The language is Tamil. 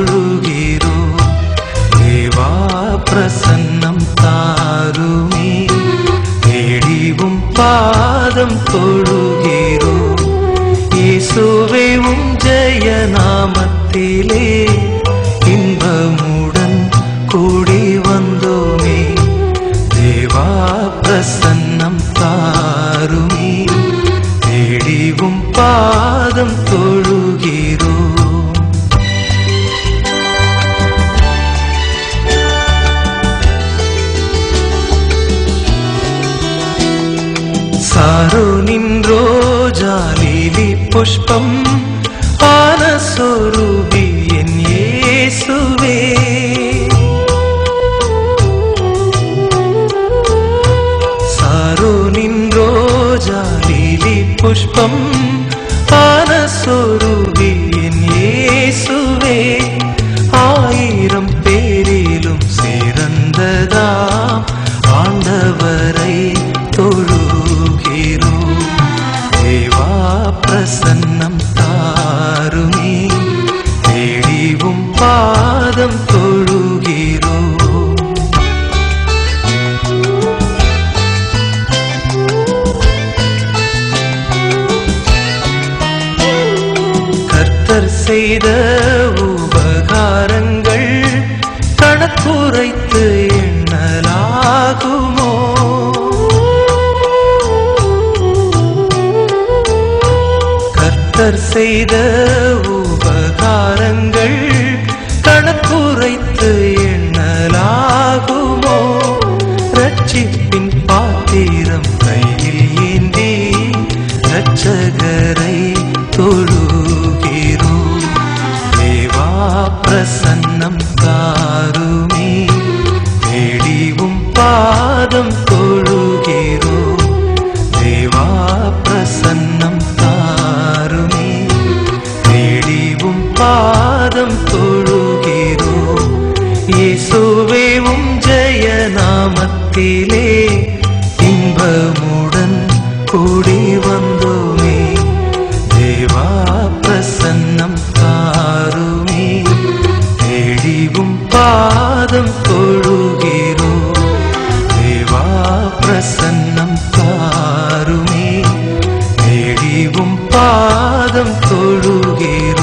தொழுகிறோம். தேவா பிரசன்னம் தாருமே, தேடிவும் பாதம் தொழுகிறோம். இயேசுவே உம் ஜெய நாமத்திலே இன்பமுடன் கூடி வந்தோமே. தேவா பிரசன்னம் தாருமே, தேடிவும் பாதம் தொழுகிறோம். சாரோனின் ரோஜா லிலி புஷ்பம் ஆன சொரூபி என் இயேசுவே. சாரோனின் ரோஜா லிலி புஷ்பம் ஆன சொரூபி என் இயேசுவே. 1000 பேரிலும் சிறந்ததாம் ஆண்டவரை தொழுகிறோம். தேவா பிரசன்னம் தாருமே, தேடிவும் பாதம் தொழுகிறோம். கர்த்தர் செய்த உபகாரங்கள் கணக்குரைத்து எண்ணலாகுமோ? கர்த்தர் செய்த உபகாரங்கள் கணக்குரைத்து எண்ணலாகுமோ? ரட்சிப்பின் பாத்திரம் கையில் ஏந்தி இரட்சகரை தொழுகிறோம். தேவா பிரசன்னம் தாருமே, தேடிவும் பாதம் தொழுகிறோம். தேவா பிரசன்னம் தாருமே, தேடிவும் பாதம் தொழுகிறோம். இயேசுவே உம் ஜெய நாமத்திலே இன்பமுடன் கூடி வந்தோமே. தேவா பிரசன்னம் தாருமே, தேடிவும் பாதம் தொழுகிறோம். தேவா பிரசன்னம் தாருமே, தேடிவும் பாதம் தொழுகிறோம்.